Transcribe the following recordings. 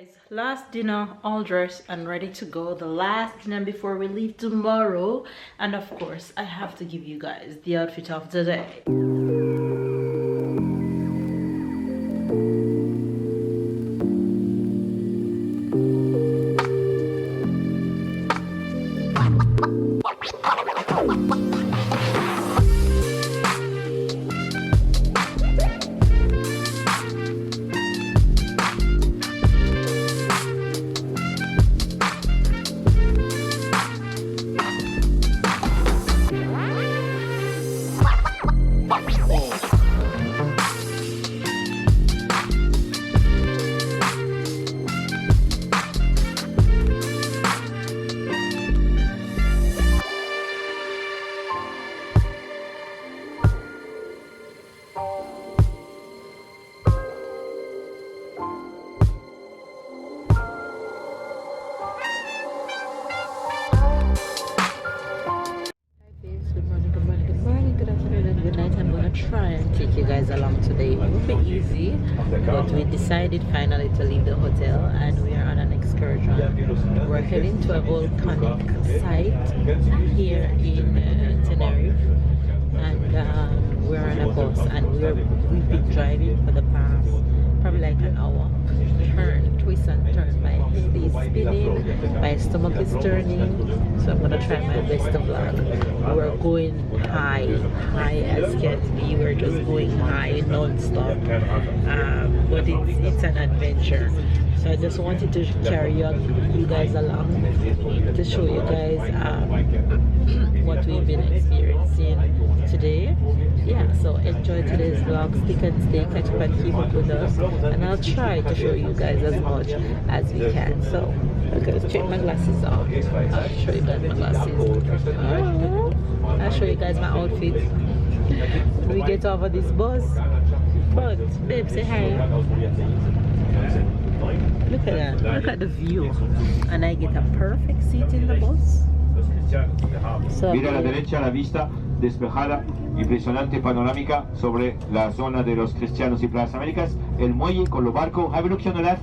Guys, last dinner, all dressed and ready to go. The last dinner before we leave tomorrow. And of course, I have to give you guys the outfit of the day. Try and take you guys along today. It won't be easy, but we decided finally to leave the hotel and we are on an excursion. We're heading to a volcanic site here in Tenerife, and we're on a bus and we've been driving for the past probably like an hour. Twist and turn. My head is spinning, my stomach is turning, so I'm gonna try my best to vlog. We're going high as can be. We're just going high non-stop, but it's an adventure. So I just wanted to carry you guys along to show you guys what we've been experiencing today. Yeah, so enjoy today's vlog. Stick and stay, catch up and keep up with us, and I'll try to show you guys as much as we can. So okay, let's check my glasses out. I'll show you guys my glasses. I'll show you guys my outfit when we get over this bus. But babe, say hi. Look at that, look at the view, and I get a perfect seat in the bus. So, mira a la derecha la vista despejada, impresionante panorámica sobre la zona de los cristianos y Playas Américas, el muelle con los barcos. Have a look on the left,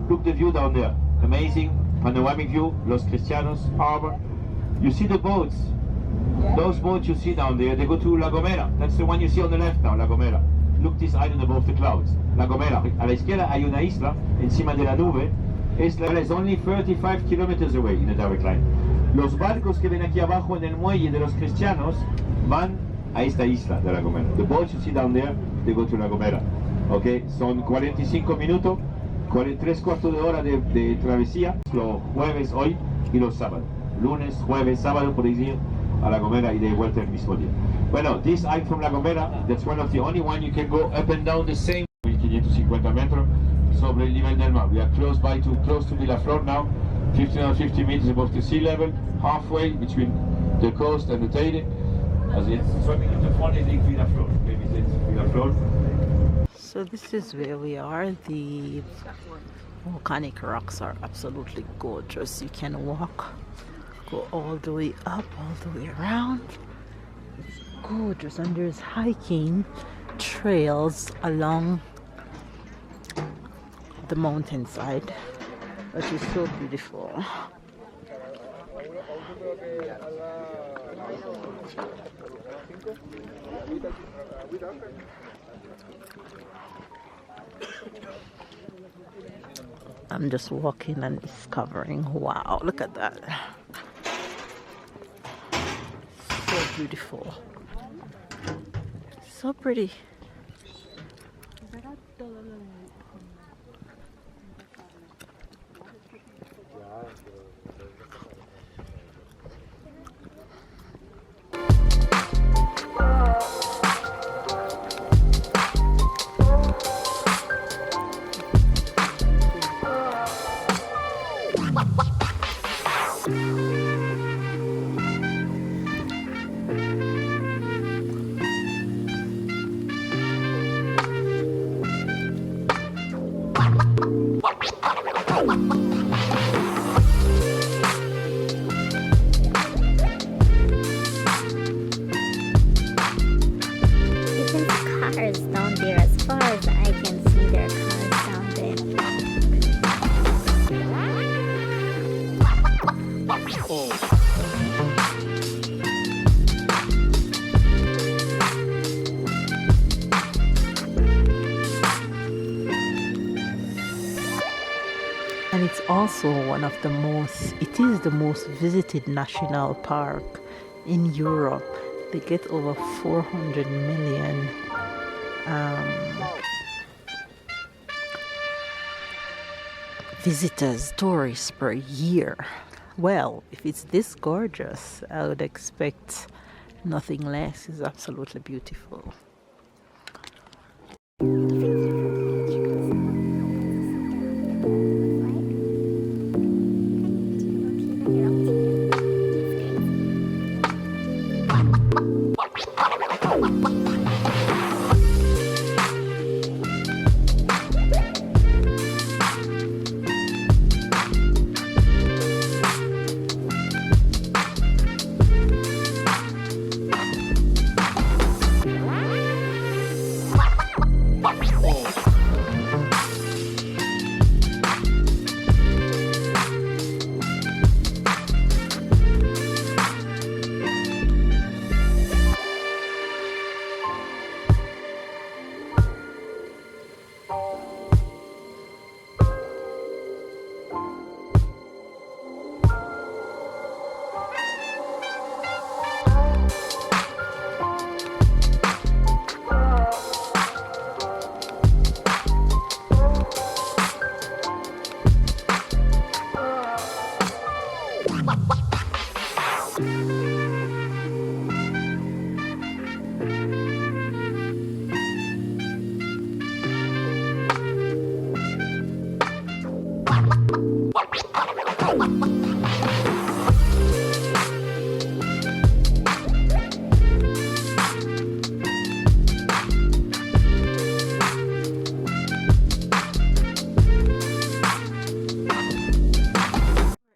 look the view down there, amazing panoramic view, los cristianos, harbor. You see the boats, those boats you see down there, they go to La Gomera. That's the one you see on the left now, La Gomera. Look this island above the clouds, La Gomera. A la izquierda hay una isla encima de la nube. Esta is only 35 kilometers away in a direct line. Los barcos que ven aquí abajo en el muelle de los cristianos van a esta isla de La Gomera. The boats you see down there, they go to La Gomera. Okay, son 45 minutos, 3/4 de hora de travesía, los jueves hoy y los sábados. Lunes, jueves, sábado podéis ir a La Gomera y de vuelta el mismo día. Bueno, this island from La Gomera, that's one of the only one you can go up and down the same 1550 metros sobre el nivel del mar. We are close to Villaflor now, 1550 meters above the sea level, halfway between the coast and the Teide. As it's swimming into funny Lake Villaflor. Maybe it's Villaflor. So this is where we are. The volcanic rocks are absolutely gorgeous. You can walk, go all the way up, all the way around. It's gorgeous, and there's hiking trails along the mountainside, which is so beautiful. I'm just walking and discovering, wow, look at that. So beautiful. So pretty. Cars down there, as far as I can see, there are cars down there. And it's also it is the most visited national park in Europe. They get over 400 million visitors, tourists per year. Well, if it's this gorgeous, I would expect nothing less. It's absolutely beautiful.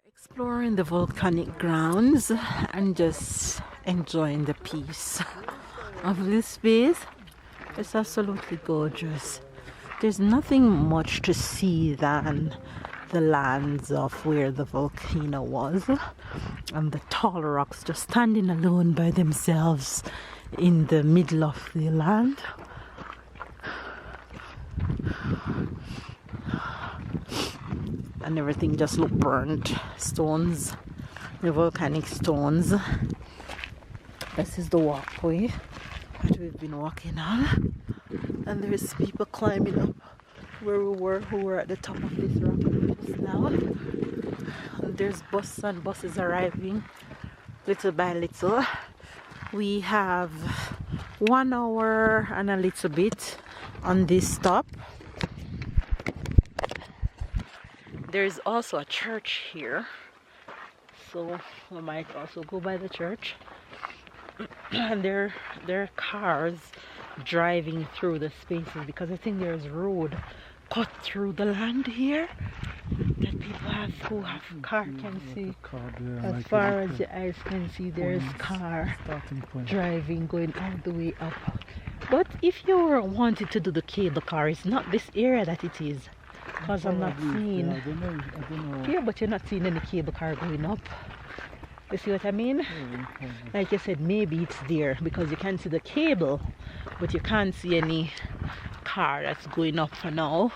Exploring the volcanic grounds and just enjoying the peace of this space. It's absolutely gorgeous. There's nothing much to see than the lands of where the volcano was, and the tall rocks just standing alone by themselves in the middle of the land. And everything just looked burnt. Stones, the volcanic stones. This is the walkway that we've been walking on, and there's people climbing up where we were, who were at the top of this rock just now. And there's buses arriving little by little. We have 1 hour and a little bit on this stop. There's also a church here, so we might also go by the church. And there are cars driving through the spaces, because I think there's road cut through the land here that people who have car can see. As far as the eyes can see, there's car driving going all the way up. But if you were wanted to do the cable car, it's not this area that it is, because I'm not seeing. I don't know. Yeah, but you're not seeing any cable car going up. You see what I mean? Like you said, maybe it's there because you can see the cable, but you can't see any car that's going up for now.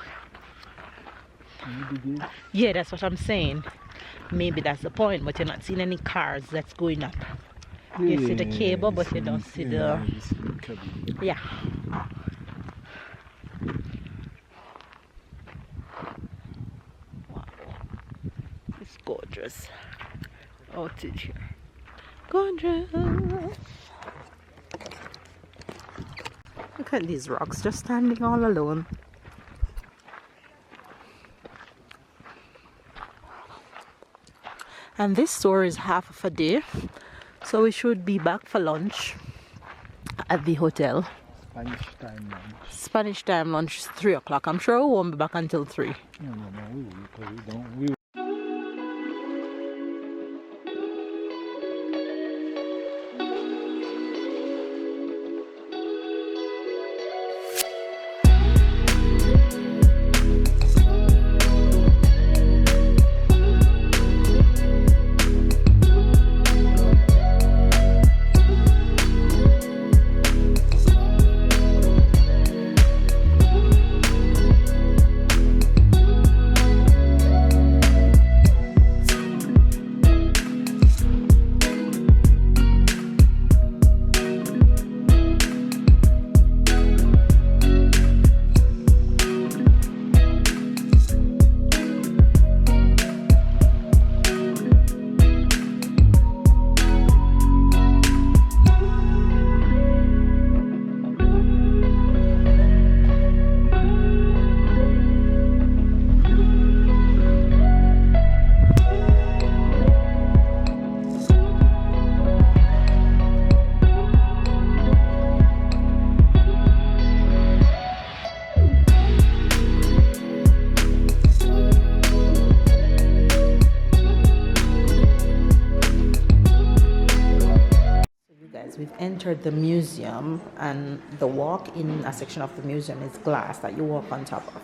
Yeah, that's what I'm saying. Maybe that's the point, but you're not seeing any cars that's going up. You see the cable, but you don't see the... Yeah. Wow. It's gorgeous. Out in here. Gorgeous. Look at these rocks just standing all alone. And this tour is half of a day, so we should be back for lunch at the hotel. Spanish time lunch is 3 o'clock. I'm sure we won't be back until 3. No, we will, because we don't. entered the museum, and the walk in a section of the museum is glass that you walk on top of.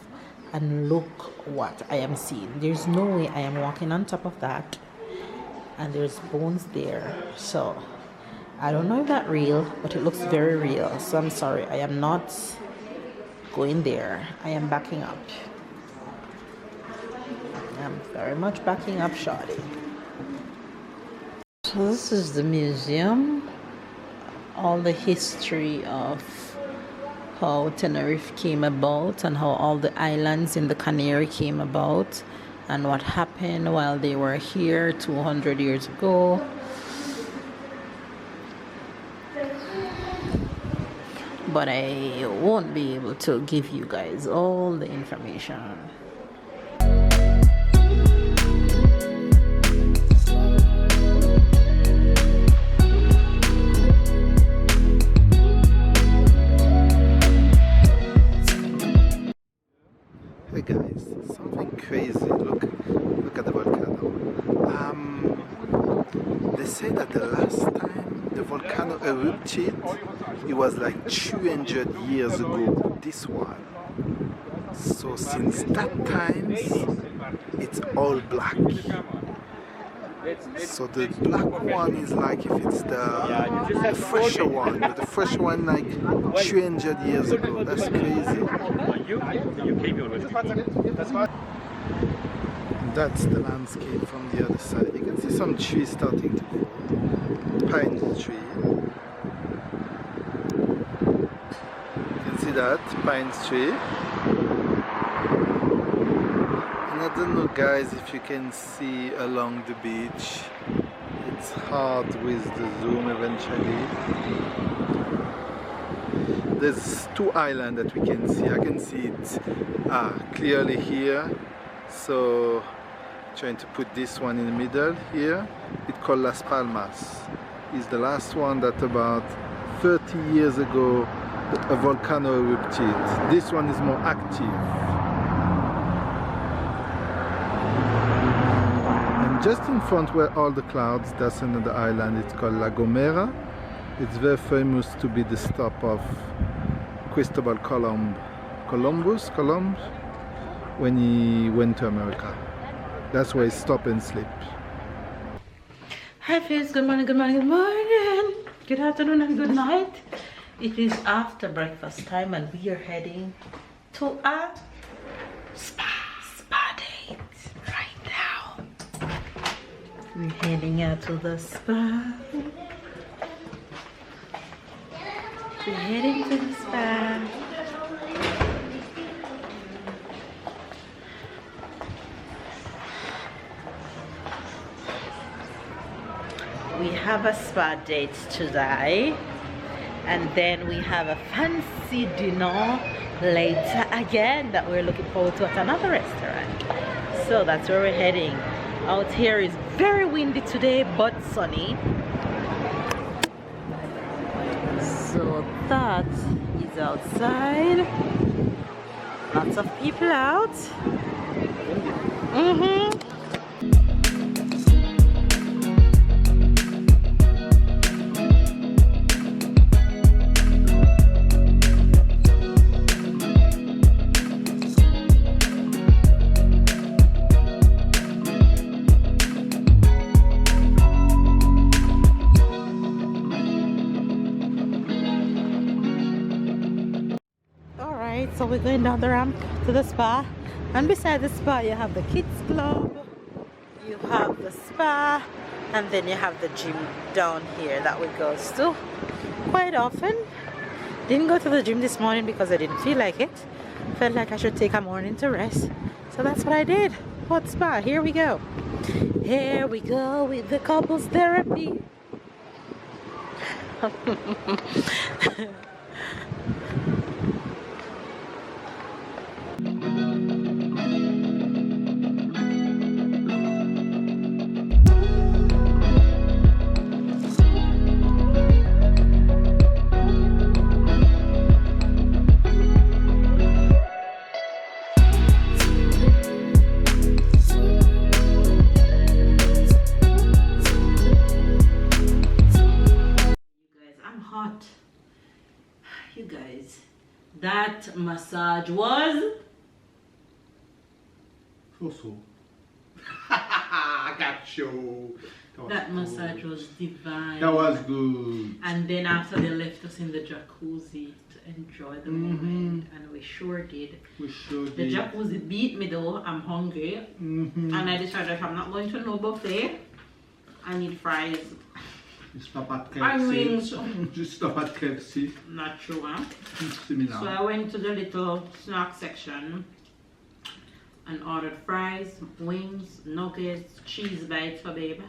And look what I am seeing. There's no way I am walking on top of that. And there's bones there. So I don't know if that's real, but it looks very real. So I'm sorry, I am not going there. I am backing up. I'm very much backing up, shawty. So this is the museum. All the history of how Tenerife came about and how all the islands in the Canary came about and what happened while they were here 200 years ago. But I won't be able to give you guys all the information. Hey guys, something crazy. Look at the volcano. They say that the last time the volcano erupted, it was like 200 years ago, this one. So since that time, it's all black. So the black one is like if it's the fresher one, but the fresher one like 200 years ago. That's crazy. That's the landscape from the other side. You can see some trees starting to grow. Pine tree. You can see that pine tree. And I don't know guys if you can see along the beach. It's hard with the zoom eventually. There's two islands that we can see. I can see it clearly here. So trying to put this one in the middle here. It's called Las Palmas. It's the last one that about 30 years ago a volcano erupted. This one is more active. And just in front where all the clouds, that's another island. It's called La Gomera. It's very famous to be the stop of Cristobal Columbus when he went to America. That's where he stopped and slept. Hi friends, good morning, good morning, good morning. Good afternoon and good night. It is after breakfast time and we are heading to a spa date right now. We're heading out to the spa. We're heading to the spa. We have a spa date today, and then we have a fancy dinner later again that we're looking forward to at another restaurant. So that's where we're heading. Out here is very windy today but sunny. So that is outside. Lots of people out. So we're going down the ramp to the spa, and beside the spa you have the kids club, you have the spa, and then you have the gym down here that we go to quite often. Didn't go to the gym this morning because I didn't feel like it. Felt like I should take a morning to rest, so that's what I did. What spa? Here we go. Here we go with the couples therapy. That massage was So. I got you. that massage was divine. That was good. And then after they left us in the jacuzzi to enjoy the moment, and we sure did. We sure The did. jacuzzi beat me though. I'm hungry, and I decided if I'm not going to no buffet, I need fries. Stop at And wings. KFC. Just stop at KFC. Not true, huh? Similar. So I went to the little snack section and ordered fries, wings, nuggets, cheese bites for babe.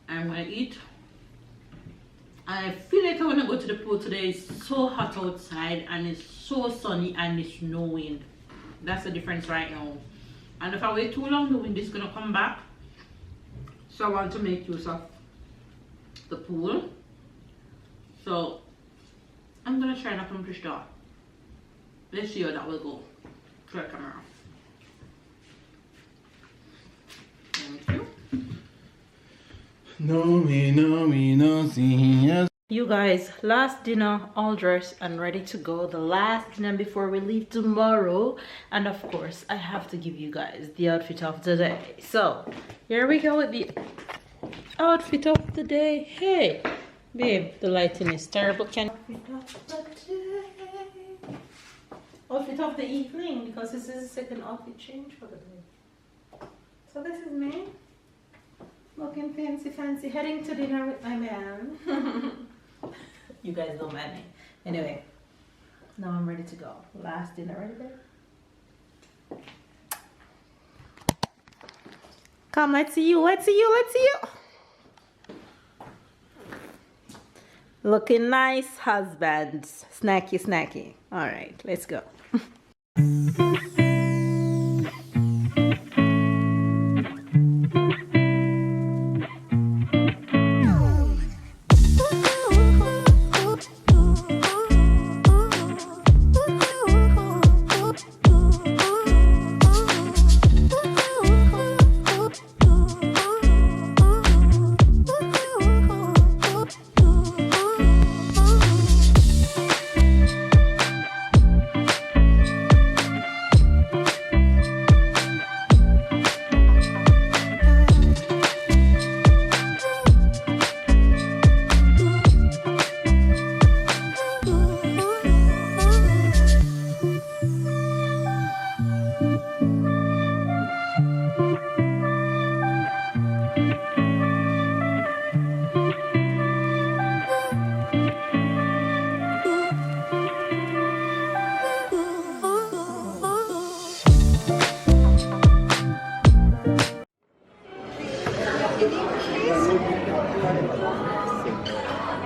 I'm gonna eat. I feel like I wanna go to the pool today. It's so hot outside and it's so sunny and it's snowing. That's the difference right now. And if I wait too long, the wind is gonna come back. So I want to make use of the pool. So I'm gonna try and accomplish that. Let's see how that will go. Try camera. Thank you. No, see. You guys, last dinner, all dressed and ready to go. The last dinner before we leave tomorrow. And of course, I have to give you guys the outfit of the day. So, here we go with the outfit of the day. Hey, babe, the lighting is terrible. Can outfit of the evening, because this is the second outfit change for the day. So this is me. Looking fancy, heading to dinner with my man. You guys know my name. Anyway, now I'm ready to go. Last dinner, ready there? Come, let's see you. Looking nice, husbands. Snacky. All right, let's go.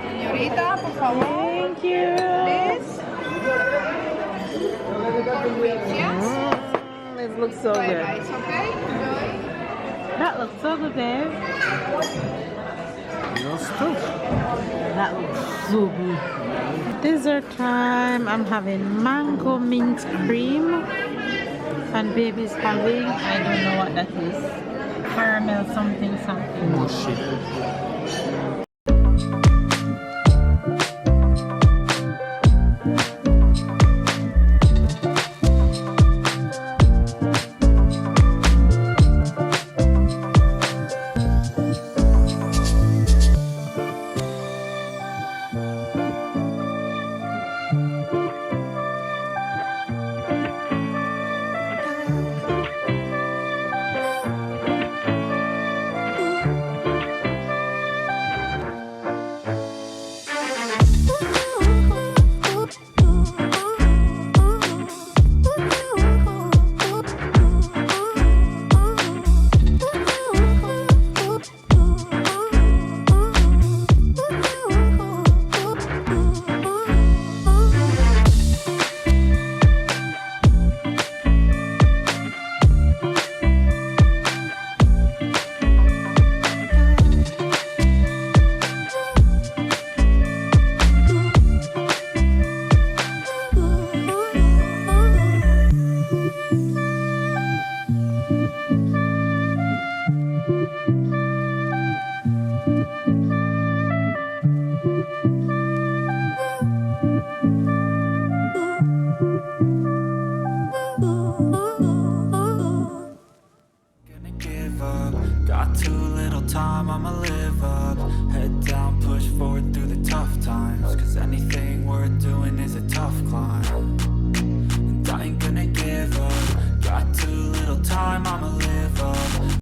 Señorita, por favor. Thank you. This. Yes. This looks so Very good. nice, okay? Enjoy. That looks so good, babe. That looks so good. Dessert time. I'm having mango mint cream. And baby's having, I don't know what that is. Caramel something. time, I'ma live up. Head down, push forward through the tough times, cause anything worth doing is a tough climb.